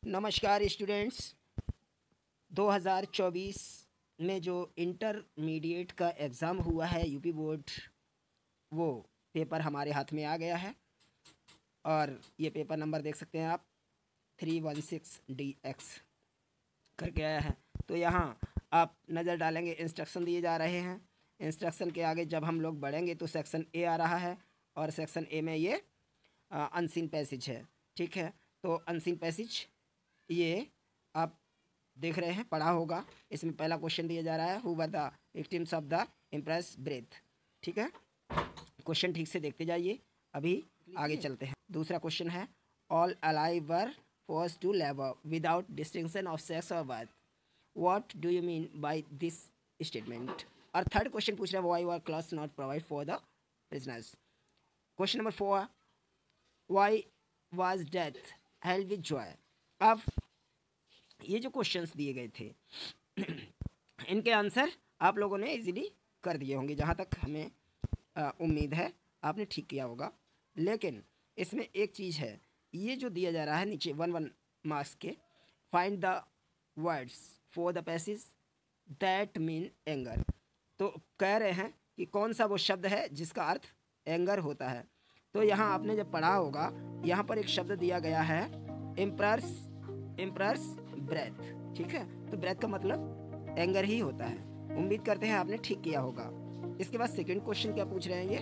नमस्कार स्टूडेंट्स। 2024 में जो इंटरमीडिएट का एग्ज़ाम हुआ है यूपी बोर्ड, वो पेपर हमारे हाथ में आ गया है और ये पेपर नंबर देख सकते हैं आप 316DX करके आया है। तो यहाँ आप नज़र डालेंगे, इंस्ट्रक्शन दिए जा रहे हैं। इंस्ट्रक्शन के आगे जब हम लोग बढ़ेंगे तो सेक्शन ए आ रहा है और सेक्शन ए में ये अनसीन पैसेज है। ठीक है, तो अनसीन पैसेज ये आप देख रहे हैं, पढ़ा होगा। इसमें पहला क्वेश्चन दिया जा रहा है, who were the victims of the impress breath. ठीक है, क्वेश्चन ठीक से देखते जाइए, अभी आगे चलते हैं। दूसरा क्वेश्चन है, all alive were forced to labour without distinction of sex और birth, what do you mean by this statement. और थर्ड क्वेश्चन पूछ रहा है, why were class not provided for the prisoners. Question number 4, why was death held with joy. अब ये जो questions दिए गए थे इनके आंसर आप लोगों ने इजीली कर दिए होंगे, जहाँ तक हमें उम्मीद है आपने ठीक किया होगा। लेकिन इसमें एक चीज़ है, ये जो दिया जा रहा है नीचे 1 मार्क्स के, find the words for the passage that mean anger. तो कह रहे हैं कि कौन सा वो शब्द है जिसका अर्थ एंगर होता है। तो यहाँ आपने जब पढ़ा होगा, यहाँ पर एक शब्द दिया गया है इम्प्रेस ब्रेथ। ठीक है, तो ब्रेथ का मतलब एंगर ही होता है। उम्मीद करते हैं आपने ठीक किया होगा। इसके बाद सेकंड क्वेश्चन क्या पूछ रहे हैं, ये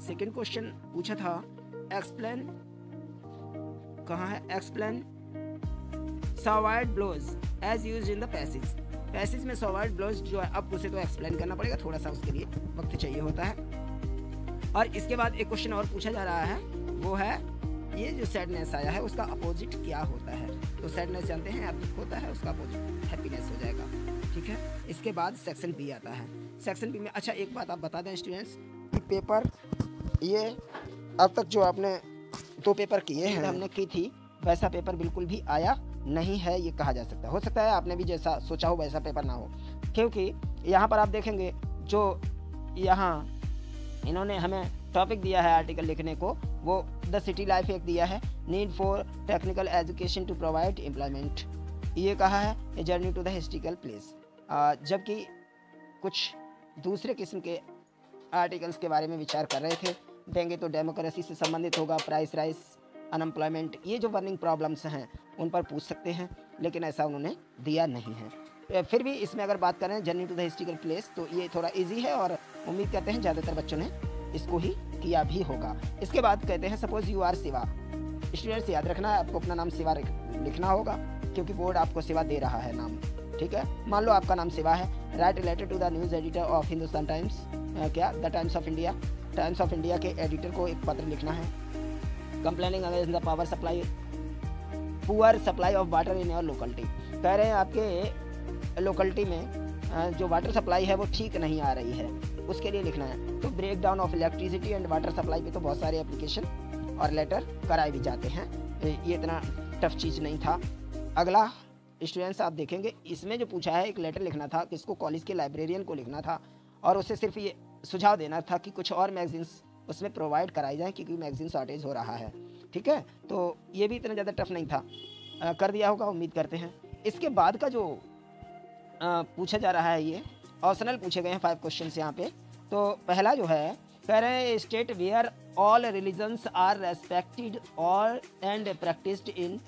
सेकंड क्वेश्चन पूछा था, एक्सप्लेन, कहाँ है, explain sword blows as used in the passage. Passage में सॉवर्ड ब्लोज जो है, अब उसे तो एक्सप्लेन करना पड़ेगा, थोड़ा सा उसके लिए वक्त चाहिए होता है। और इसके बाद एक क्वेश्चन और पूछा जा रहा है, वो है ये जो सैडनेस आया है उसका अपोजिट क्या होता है। तो सैडनेस जानते हैं आप, दुख होता है, उसका अपोजिट हैप्पीनेस हो जाएगा। ठीक है, इसके बाद सेक्शन बी आता है। सेक्शन बी में अच्छा एक बात आप बता दें स्टूडेंट्स कि पेपर ये अब तक जो आपने 2 पेपर किए हैं, हमने की थी, वैसा पेपर बिल्कुल भी आया नहीं है, ये कहा जा सकता है। हो सकता है आपने भी जैसा सोचा हो वैसा पेपर ना हो, क्योंकि यहाँ पर आप देखेंगे जो यहाँ इन्होंने हमें टॉपिक दिया है आर्टिकल लिखने को, वो द सिटी लाइफ एक दिया है, need for technical education to provide employment, ये कहा है, a journey to the historical place. जबकि कुछ दूसरे किस्म के आर्टिकल्स के बारे में विचार कर रहे थे, देंगे तो डेमोक्रेसी से संबंधित होगा, प्राइस राइस, अनएम्प्लॉयमेंट, ये जो बर्निंग प्रॉब्लम्स हैं उन पर पूछ सकते हैं, लेकिन ऐसा उन्होंने दिया नहीं है। फिर भी इसमें अगर बात करें journey to the historical place, तो ये थोड़ा इजी है और उम्मीद करते हैं ज़्यादातर बच्चों ने इसको ही किया भी होगा। इसके बाद कहते हैं, suppose you are Shiva. Students याद रखना है, आपको अपना नाम शिवा लिखना होगा, क्योंकि बोर्ड आपको शिवा दे रहा है नाम। ठीक है, मान लो आपका नाम शिवा है। Right related to the news editor of Hindustan Times, क्या the Times of India, Times of India के एडिटर को एक पत्र लिखना है, complaining against the power supply, poor supply of water in your locality. कह रहे हैं आपके लोकेलिटी में जो वाटर सप्लाई है वो ठीक नहीं आ रही है, उसके लिए लिखना है। तो break down of electricity and water supply पे तो बहुत सारे एप्लीकेशन और लेटर कराए भी जाते हैं, ये इतना टफ चीज़ नहीं था। अगला स्टूडेंट्स आप देखेंगे, इसमें जो पूछा है, एक लेटर लिखना था, किसको, कॉलेज के लाइब्रेरियन को लिखना था, और उसे सिर्फ ये सुझाव देना था कि कुछ और मैगजीन्स उसमें प्रोवाइड कराई जाए, क्योंकि मैगजीन शॉर्टेज हो रहा है। ठीक है, तो ये भी इतना ज़्यादा टफ नहीं था, कर दिया होगा उम्मीद करते हैं। इसके बाद का जो पूछा जा रहा है, ये ऑप्शनल पूछे गए हैं 5 क्वेश्चन यहाँ पे। तो पहला जो है, कह रहे हैं state where all religions are respected और and practised in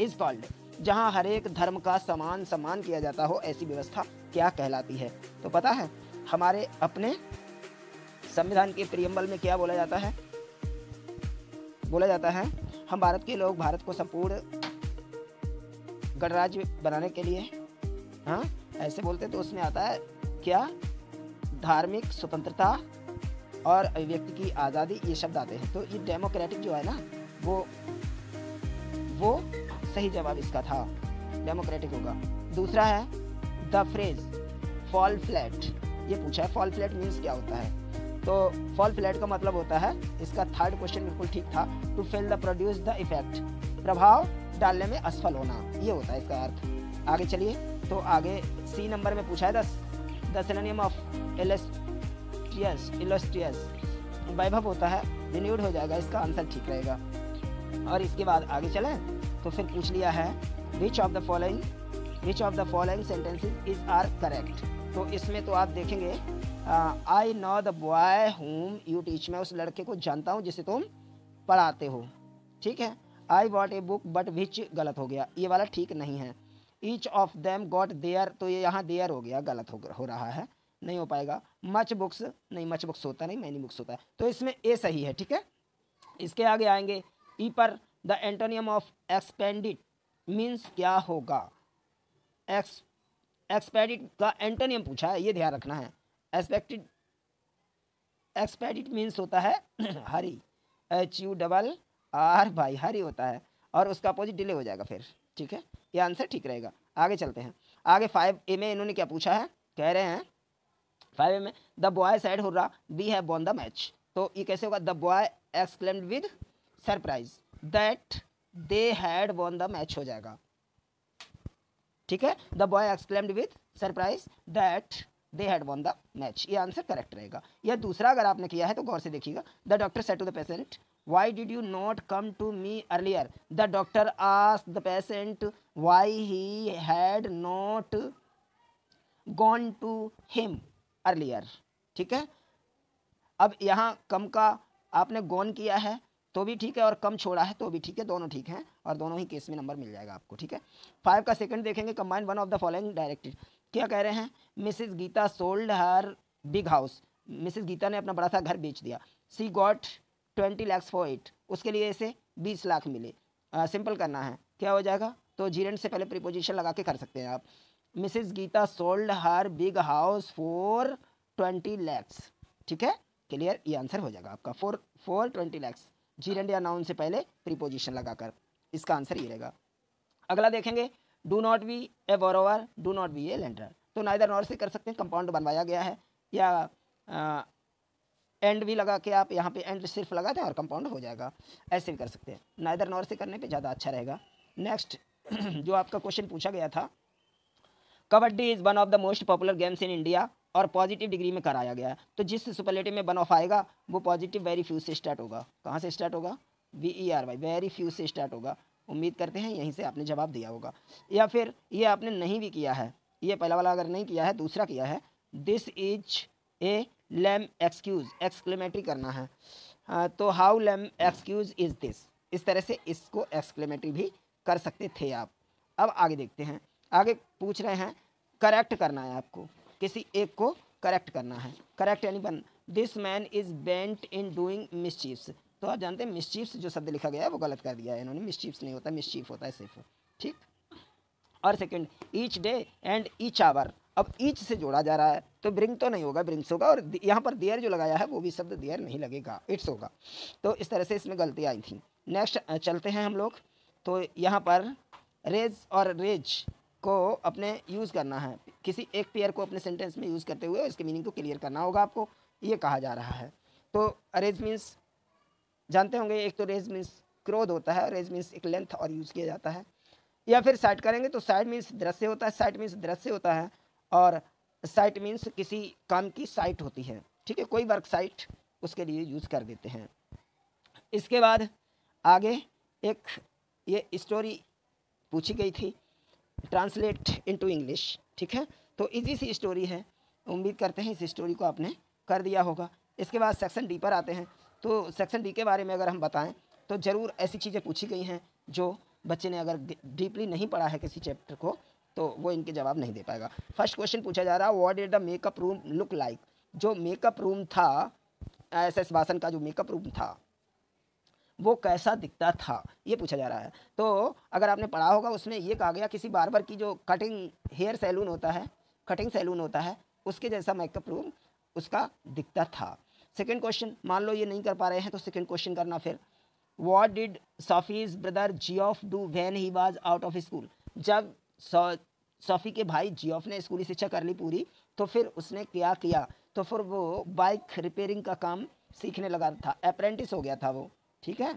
is called. जहाँ हर एक धर्म का समान सम्मान किया जाता हो, ऐसी व्यवस्था क्या कहलाती है। तो पता है हमारे अपने संविधान के प्रियम्बल में क्या बोला जाता है, बोला जाता है, हम भारत के लोग भारत को संपूर्ण गणराज्य बनाने के लिए, हाँ ऐसे बोलते, तो उसमें आता है क्या, धार्मिक स्वतंत्रता और अभिव्यक्ति की आज़ादी, ये शब्द आते हैं। तो ये डेमोक्रेटिक जो है ना, वो सही जवाब इसका था, डेमोक्रेटिक होगा। दूसरा है द फ्रेज फॉल फ्लैट, ये पूछा है, फॉल फ्लैट मीन्स क्या होता है। तो फॉल फ्लैट का मतलब होता है, इसका थर्ड क्वेश्चन बिल्कुल ठीक था, to fail the produce the effect, प्रभाव डालने में असफल होना, ये होता है इसका अर्थ। आगे चलिए, तो आगे सी नंबर में पूछा है, द सिनोनिम ऑफ इलस्ट्रियस, वैभव होता है, रिन्यूड हो जाएगा, इसका आंसर ठीक रहेगा। और इसके बाद आगे चलें, तो फिर पूछ लिया है which of the following sentences is are correct. तो इसमें तो आप देखेंगे I know the boy whom you teach, मैं उस लड़के को जानता हूँ जिसे तुम पढ़ाते हो। ठीक है। I want a book but which गलत हो गया, ये वाला ठीक नहीं है। Each of them got there, तो ये यहाँ देयर हो गया, गलत हो रहा है, नहीं हो पाएगा। मच बुक्स, नहीं मच बुक्स होता नहीं, मैनी बुक्स होता है, तो इसमें ए सही है। ठीक है। इसके आगे आएंगे ई पर। द एंटोनियम ऑफ एक्सपेंडिट मीन्स क्या होगा? एक्सपेडिट का एंटोनियम पूछा है, ये ध्यान रखना है। एक्सपेडिट मीन्स होता है हरी, HURR भाई, हरी होता है, और उसका अपोजिट डिले हो जाएगा फिर। ठीक है, ये आंसर ठीक रहेगा। आगे चलते हैं। आगे 5A में इन्होंने क्या पूछा है, कह रहे हैं 5A में the boy said hurrah we have won the match. तो ये कैसे होगा? The boy exclaimed with surprise that they had won the match हो जाएगा। ठीक है, the boy exclaimed with surprise that they had won the match, ये answer correct रहेगा। यह दूसरा अगर आपने किया है तो गौर से देखिएगा। The doctor said to the patient why did you not come to me earlier? The doctor asked the patient why he had not gone to him earlier. ठीक है। अब यहाँ कम का आपने गॉन किया है तो भी ठीक है, और कम छोड़ा है तो भी ठीक है, दोनों ठीक हैं, और दोनों ही केस में नंबर मिल जाएगा आपको। ठीक है। 5 का सेकंड देखेंगे। Combine one of the following directed, क्या कह रहे हैं? Mrs Geeta sold her big house, Mrs Gita ने अपना बड़ा सा घर बेच दिया। सी गॉट 20 lakhs फॉर इट, उसके लिए इसे 20 लाख मिले। सिंपल करना है, क्या हो जाएगा? तो जीरेंट से पहले प्रीपोजिशन लगा के कर सकते हैं आप। Mrs Geeta sold her big house for 20 lakhs। ठीक है, क्लियर, ये आंसर हो जाएगा आपका। फॉर 20 lakhs, जीरेंट या नाउन से पहले प्रीपोजिशन लगाकर, इसका आंसर ये रहेगा। अगला देखेंगे, do not be A borrower, do not be A lender. तो नाइदर नॉर से कर सकते हैं, कंपाउंड बनवाया गया है, या एंड भी लगा के आप यहाँ पे एंड सिर्फ लगा दें और कंपाउंड हो जाएगा, ऐसे भी कर सकते हैं। नाइदर नॉर से करने पे ज़्यादा अच्छा रहेगा। नेक्स्ट जो आपका क्वेश्चन पूछा गया था, kabaddi is one of the most popular games in India, और पॉजिटिव डिग्री में कराया गया है। तो जिस सुपरलेटिव में वन ऑफ आएगा वो पॉजिटिव वेरी फ्यू से स्टार्ट होगा। कहाँ से स्टार्ट होगा? VERY, वेरी फ्यू से स्टार्ट होगा। उम्मीद करते हैं यहीं से आपने जवाब दिया होगा, या फिर ये आपने नहीं भी किया है, ये पहला वाला अगर नहीं किया है, दूसरा किया है, this is a lame excuse, exclamatory करना है। तो how lame excuse is this, इस तरह से इसको एक्सक्लेमेटरी भी कर सकते थे आप। अब आगे देखते हैं। आगे पूछ रहे हैं करेक्ट करना है आपको, किसी एक को करेक्ट करना है। करेक्ट यानी बन, this man is bent in doing mischiefs. तो आप जानते हैं मिसचीफ्स जो शब्द लिखा गया है वो गलत कर दिया है इन्होंने, मिसचीफ्स नहीं होता, मिसचीफ होता है सिर्फ। ठीक। और second, each day and each hour, अब ईच से जोड़ा जा रहा है तो ब्रिंग तो नहीं होगा, ब्रिंग्स होगा, और यहाँ पर देयर जो लगाया है वो भी शब्द देयर नहीं लगेगा, इट्स होगा। तो इस तरह से इसमें गलती आई थी। नेक्स्ट चलते हैं हम लोग। तो यहाँ पर रेज और रेज को अपने यूज़ करना है, किसी एक पेयर को अपने सेंटेंस में यूज़ करते हुए इसके मीनिंग को क्लियर करना होगा आपको, ये कहा जा रहा है। तो रेज मीन्स जानते होंगे, एक तो रेज मीन्स क्रोध होता है, और रेज मीन्स एक लेंथ और यूज़ किया जाता है। या फिर साइट करेंगे तो साइट मीन्स दृश्य होता है, साइट मीन्स दृश्य होता है, और साइट मीन्स किसी काम की साइट होती है। ठीक है, कोई वर्क साइट उसके लिए यूज़ कर देते हैं। इसके बाद आगे एक ये स्टोरी पूछी गई थी, ट्रांसलेट इनटू इंग्लिश। ठीक है, तो इजी सी स्टोरी है, उम्मीद करते हैं इस स्टोरी को आपने कर दिया होगा। इसके बाद सेक्शन डी पर आते हैं। तो सेक्शन डी के बारे में अगर हम बताएं तो ज़रूर ऐसी चीज़ें पूछी गई हैं जो बच्चे ने अगर डीपली नहीं पढ़ा है किसी चैप्टर को तो वो इनके जवाब नहीं दे पाएगा। फर्स्ट क्वेश्चन पूछा जा रहा है, what did the makeup room look like. जो मेकअप रूम था, SS वासन का जो मेकअप रूम था वो कैसा दिखता था, ये पूछा जा रहा है। तो अगर आपने पढ़ा होगा उसमें ये कहा गया किसी बार्बर की जो कटिंग हेयर सैलून होता है, कटिंग सैलून होता है, उसके जैसा मेकअप रूम उसका दिखता था। सेकेंड क्वेश्चन, मान लो ये नहीं कर पा रहे हैं तो सेकेंड क्वेश्चन करना फिर। What did Sophie's brother Geoff do when he was out of school. जब सोफ़ी के भाई जियोफ ने स्कूली शिक्षा कर ली पूरी तो फिर उसने क्या किया, तो फिर वो बाइक रिपेयरिंग का काम सीखने लगा था, अप्रेंटिस हो गया था वो। ठीक है,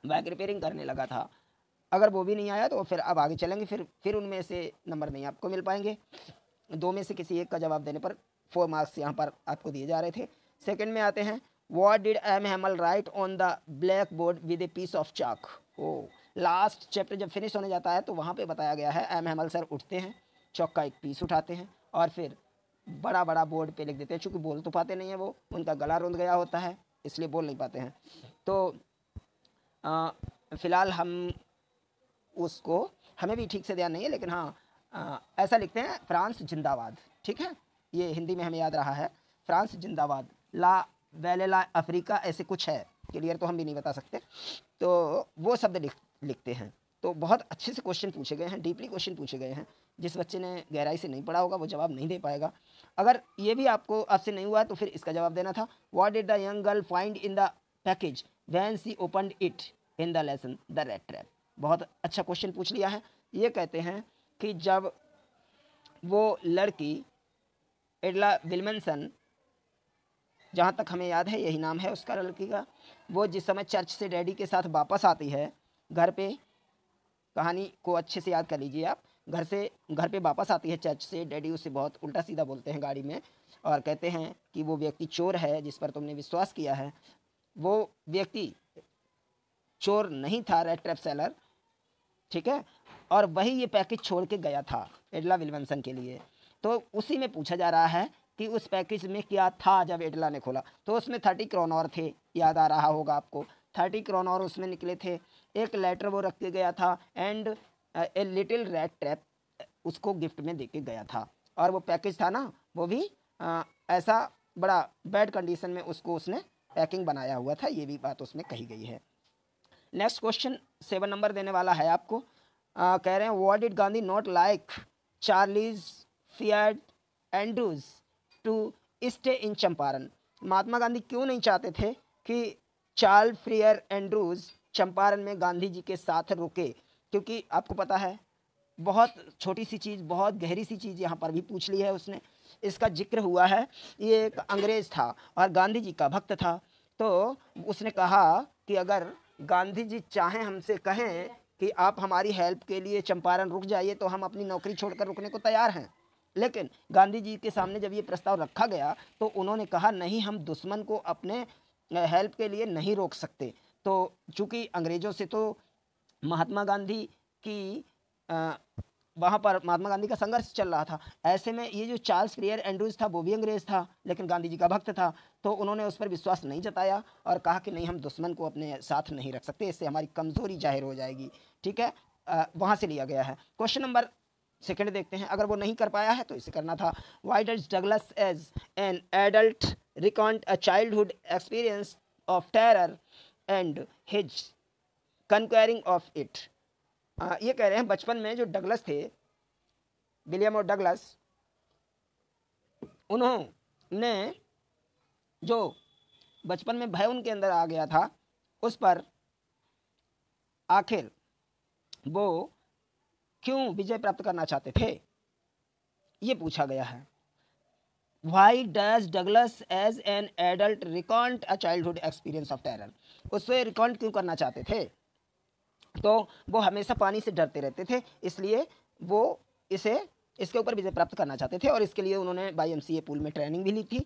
बाइक रिपेयरिंग करने लगा था। अगर वो भी नहीं आया तो फिर अब आगे चलेंगे, फिर उनमें से नंबर नहीं आपको मिल पाएंगे, दो में से किसी एक का जवाब देने पर 4 मार्क्स यहाँ पर आपको दिए जा रहे थे। सेकंड में आते हैं, what did M Hamel write on the blackboard with a piece of chalk. ओ, लास्ट चैप्टर जब फिनिश होने जाता है तो वहाँ पे बताया गया है एम हैमल सर उठते हैं, चौक का एक पीस उठाते हैं और फिर बड़ा बड़ा बोर्ड पे लिख देते हैं। चूँकि बोल तो पाते नहीं है, वो उनका गला रुंध गया होता है इसलिए बोल नहीं पाते हैं। तो फ़िलहाल हम उसको, हमें भी ठीक से ध्यान नहीं है, लेकिन हाँ ऐसा लिखते हैं, फ्रांस जिंदाबाद। ठीक है, ये हिंदी में हमें याद रहा है, फ्रांस जिंदाबाद, ला वेलेला अफ्रीका, ऐसे कुछ है, क्लियर तो हम भी नहीं बता सकते। तो वो शब्द लिखते हैं। तो बहुत अच्छे से क्वेश्चन पूछे गए हैं, डीपली क्वेश्चन पूछे गए हैं। जिस बच्चे ने गहराई से नहीं पढ़ा होगा वो जवाब नहीं दे पाएगा। अगर ये भी आपसे नहीं हुआ तो फिर इसका जवाब देना था, what did the young girl find in the package when she opened it in the lesson the red trap. बहुत अच्छा क्वेश्चन पूछ लिया है। ये कहते हैं कि जब वो लड़की एडला विल्मनसन, जहाँ तक हमें याद है यही नाम है उसका लड़की का, वो जिस समय चर्च से डैडी के साथ वापस आती है घर पे, कहानी को अच्छे से याद कर लीजिए आप, घर पे वापस आती है चर्च से, डैडी उससे बहुत उल्टा सीधा बोलते हैं गाड़ी में और कहते हैं कि वो व्यक्ति चोर है जिस पर तुमने विश्वास किया है। वो व्यक्ति चोर नहीं था, रेड ट्रैप सेलर, ठीक है, और वही ये पैकेज छोड़ के गया था एडला विल्मनसन के लिए। तो उसी में पूछा जा रहा है कि उस पैकेज में क्या था जब एडला ने खोला। तो उसमें 30 क्रोनॉर थे, याद आ रहा होगा आपको, 30 क्रोनॉर उसमें निकले थे। एक लेटर वो रख के गया था and a little red trap उसको गिफ्ट में दे के गया था। और वो पैकेज था ना, वो भी ऐसा बड़ा बैड कंडीशन में उसको उसने पैकिंग बनाया हुआ था, ये भी बात उसमें कही गई है। नेक्स्ट क्वेश्चन 7 नंबर देने वाला है आपको। कह रहे हैं what did Gandhi not like Charles Freer Andrews to stay in Champaran. Mahatma Gandhi क्यों नहीं चाहते थे कि चार्ल्स फ्रियर एंड्रूज चंपारण में गांधी जी के साथ रुके, क्योंकि आपको पता है बहुत छोटी सी चीज़, बहुत गहरी सी चीज़ यहाँ पर भी पूछ ली है उसने, इसका जिक्र हुआ है। ये एक अंग्रेज़ था और गांधी जी का भक्त था। तो उसने कहा कि अगर गांधी जी चाहें, हमसे कहें कि आप हमारी हेल्प के लिए चंपारण रुक जाइए, तो हम अपनी नौकरी छोड़कर रुकने को तैयार हैं। लेकिन गांधी जी के सामने जब ये प्रस्ताव रखा गया तो उन्होंने कहा नहीं, हम दुश्मन को अपने हेल्प के लिए नहीं रोक सकते। तो चूँकि अंग्रेज़ों से तो महात्मा गांधी की वहाँ पर महात्मा गांधी का संघर्ष चल रहा था, ऐसे में ये जो चार्ल्स फ्रियर एंड्रूज था वो भी अंग्रेज़ था लेकिन गांधी जी का भक्त था। तो उन्होंने उस पर विश्वास नहीं जताया और कहा कि नहीं, हम दुश्मन को अपने साथ नहीं रख सकते, इससे हमारी कमज़ोरी जाहिर हो जाएगी। ठीक है, वहाँ से लिया गया है। क्वेश्चन नंबर 2 देखते हैं। अगर वो नहीं कर पाया है तो इसे करना था, why does Douglas as an adult recount a childhood experience of terror and his conquering of it. ये कह रहे हैं बचपन में जो डगलस थे, विलियम और डगलस, उन्होंने जो बचपन में भय उनके अंदर आ गया था उस पर आखिर वो क्यों विजय प्राप्त करना चाहते थे, ये पूछा गया है। Why does Douglas as an adult recount a childhood experience of terror? उससे रिकॉन्ट क्यों करना चाहते थे? तो वो हमेशा पानी से डरते रहते थे, इसलिए वो इसके ऊपर विजय प्राप्त करना चाहते थे और इसके लिए उन्होंने YMCA पूल में ट्रेनिंग भी ली थी।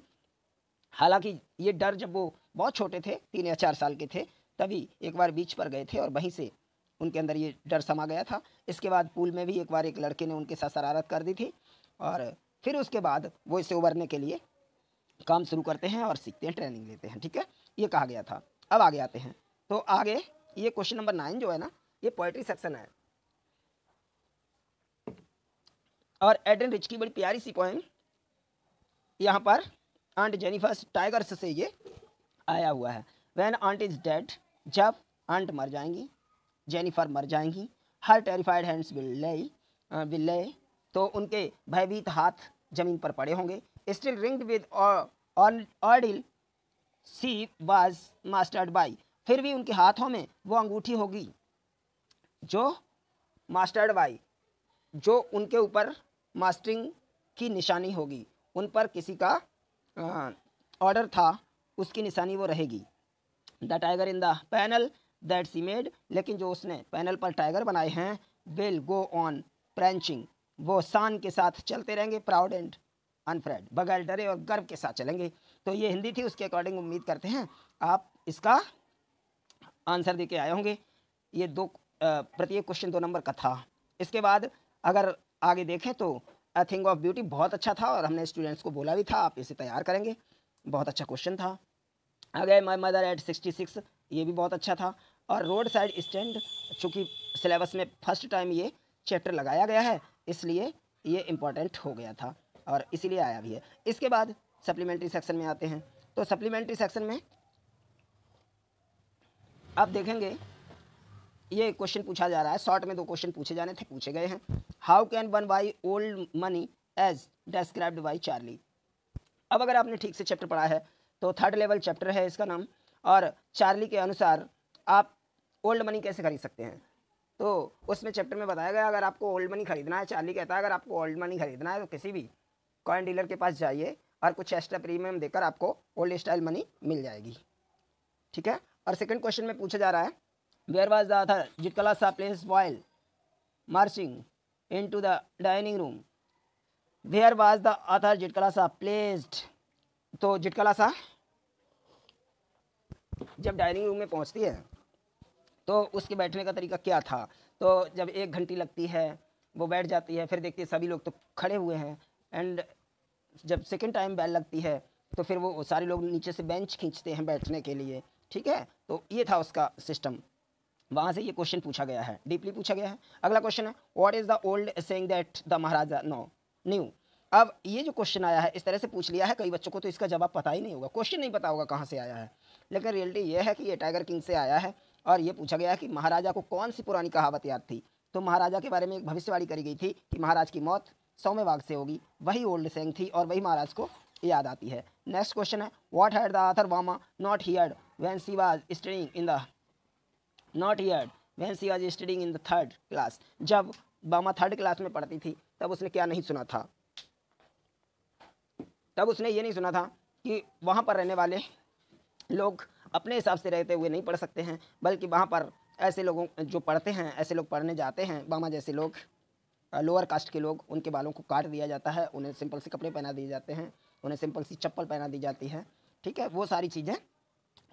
हालांकि ये डर जब वो बहुत छोटे थे, 3 या 4 साल के थे, तभी एक बार बीच पर गए थे और वहीं से उनके अंदर ये डर समा गया था। इसके बाद पूल में भी एक बार एक लड़के ने उनके साथ शरारत कर दी थी और फिर उसके बाद वो इससे उबरने के लिए काम शुरू करते हैं और सीखते हैं, ट्रेनिंग लेते हैं। ठीक है, ये कहा गया था। अब आगे आते हैं। तो आगे ये क्वेश्चन नंबर 9 जो है ना, ये पोएट्री सेक्शन है और एडन रिच की बड़ी प्यारी सी पोएम यहाँ पर आंट जेनिफर्स टाइगर्स से ये आया हुआ है। व्हेन आंट इज डेड, जब आंट मर जाएंगी, जेनिफर मर जाएंगी, हर टेरिफाइड हैंड्स विल ले, तो उनके भयभीत हाथ जमीन पर पड़े होंगे। Still ringed with ordeal sea was mastered by, फिर भी उनके हाथों में वो अंगूठी होगी जो मास्टर्ड बाई, जो उनके ऊपर मास्टरिंग की निशानी होगी, उन पर किसी का ऑर्डर था, उसकी निशानी वो रहेगी। The tiger in the panel that C made, लेकिन जो उसने पैनल पर टाइगर बनाए हैं, विल गो ऑन प्रेंचिंग, वो शान के साथ चलते रहेंगे, प्राउड एंड अनफ्रेड, बगैर डरे और गर्व के साथ चलेंगे। तो ये हिंदी थी, उसके अकॉर्डिंग उम्मीद करते हैं आप इसका आंसर दे के आए होंगे। ये 2 प्रत्येक क्वेश्चन 2 नंबर का था। इसके बाद अगर आगे देखें तो अ थिंग ऑफ ब्यूटी बहुत अच्छा था और हमने स्टूडेंट्स को बोला भी था आप इसे तैयार करेंगे, बहुत अच्छा क्वेश्चन था। आगे माई मदर एट 66, ये भी बहुत अच्छा था। और रोड साइड स्टैंड, चूँकि सिलेबस में फर्स्ट टाइम ये चैप्टर लगाया गया है इसलिए ये इम्पोर्टेंट हो गया था और इसीलिए आया भी है। इसके बाद सप्लीमेंट्री सेक्शन में आते हैं। तो सप्लीमेंट्री सेक्शन में आप देखेंगे ये क्वेश्चन पूछा जा रहा है, शॉर्ट में 2 क्वेश्चन पूछे जाने थे, पूछे गए हैं। How can one buy old money as described by Charlie. अब अगर आपने ठीक से चैप्टर पढ़ा है तो 3rd लेवल चैप्टर है इसका नाम, और चार्ली के अनुसार आप ओल्ड मनी कैसे खरीद सकते हैं। तो उसमें चैप्टर में बताया गया अगर आपको ओल्ड मनी खरीदना है, चार्ली कहता है अगर आपको ओल्ड मनी खरीदना है तो किसी भी कॉइन डीलर के पास जाइए और कुछ एक्स्ट्रा प्रीमियम देकर आपको ओल्ड स्टाइल मनी मिल जाएगी, ठीक है। और सेकंड क्वेश्चन में पूछा जा रहा है where was the author Zitkala place while marching into the dining room. Where was the author Zitkala placed. तो जिटकला जब डाइनिंग रूम में पहुंचती है तो उसके बैठने का तरीका क्या था। तो जब 1 घंटी लगती है वो बैठ जाती है, फिर देखती है सभी लोग तो खड़े हुए हैं, एंड जब सेकंड टाइम बेल लगती है तो फिर वो सारे लोग नीचे से बेंच खींचते हैं बैठने के लिए, ठीक है। तो ये था उसका सिस्टम, वहाँ से ये क्वेश्चन पूछा गया है, डीपली पूछा गया है। अगला क्वेश्चन है what is the old saying that the Maharaja no new. अब ये जो क्वेश्चन आया है इस तरह से पूछ लिया है, कई बच्चों को तो इसका जवाब पता ही नहीं होगा, क्वेश्चन नहीं पता होगा कहाँ से आया है, लेकिन रियलिटी ये है कि ये टाइगर किंग से आया है। और ये पूछा गया है कि महाराजा को कौन सी पुरानी कहावत याद थी। तो महाराजा के बारे में एक भविष्यवाणी करी गई थी कि महाराज की मौत 100वें बाघ से होगी, वही ओल्ड सेइंग थी और वही महाराज को याद आती है। नेक्स्ट क्वेश्चन है what had the author Bama not heard when she was studying in the not heard when she was studying in the 3rd class. जब बामा 3rd क्लास में पढ़ती थी तब उसने क्या नहीं सुना था। तब उसने ये नहीं सुना था कि वहाँ पर रहने वाले लोग अपने हिसाब से रहते हुए नहीं पढ़ सकते हैं, बल्कि वहाँ पर ऐसे लोगों जो पढ़ते हैं, ऐसे लोग पढ़ने जाते हैं, बामा जैसे लोग, लोअर कास्ट के लोग, उनके बालों को काट दिया जाता है, उन्हें सिंपल से कपड़े पहना दिए जाते हैं, उन्हें सिंपल सी चप्पल पहना दी जाती है, ठीक है। वो सारी चीज़ें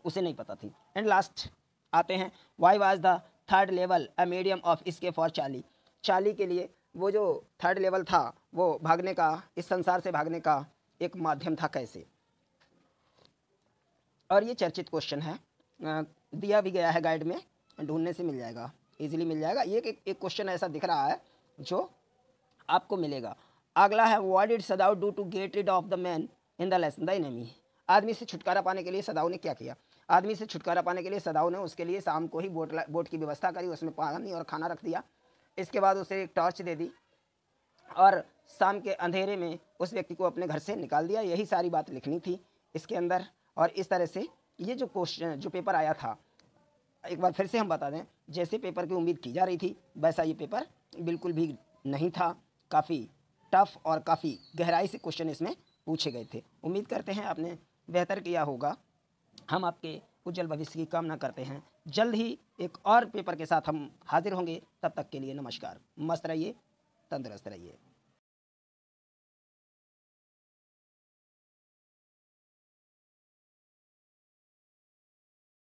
उसे नहीं पता थी। एंड लास्ट आते हैं why was the 3rd level a medium of escape for Charlie. Charlie के लिए वो जो 3rd लेवल था वो भागने का, इस संसार से भागने का एक माध्यम था कैसे। और ये चर्चित क्वेश्चन है, दिया भी गया है गाइड में, ढूंढने से मिल जाएगा, इजीली मिल जाएगा। ये एक क्वेश्चन ऐसा दिख रहा है जो आपको मिलेगा। अगला है what did Sadao do to get rid of the man in the lesson the enemy. आदमी से छुटकारा पाने के लिए सदाउ ने क्या किया। आदमी से छुटकारा पाने के लिए सदाउ ने उसके लिए शाम को ही बोट की व्यवस्था करी, उसमें पानी और खाना रख दिया, इसके बाद उसे एक टॉर्च दे दी और शाम के अंधेरे में उस व्यक्ति को अपने घर से निकाल दिया। यही सारी बात लिखनी थी इसके अंदर। और इस तरह से ये जो क्वेश्चन जो पेपर आया था, एक बार फिर से हम बता दें, जैसे पेपर की उम्मीद की जा रही थी वैसा ये पेपर बिल्कुल भी नहीं था। काफ़ी टफ और काफ़ी गहराई से क्वेश्चन इसमें पूछे गए थे। उम्मीद करते हैं आपने बेहतर किया होगा। हम आपके उज्जवल भविष्य की कामना करते हैं। जल्द ही एक और पेपर के साथ हम हाजिर होंगे। तब तक के लिए नमस्कार। मस्त रहिए, तंदुरुस्त रहिए।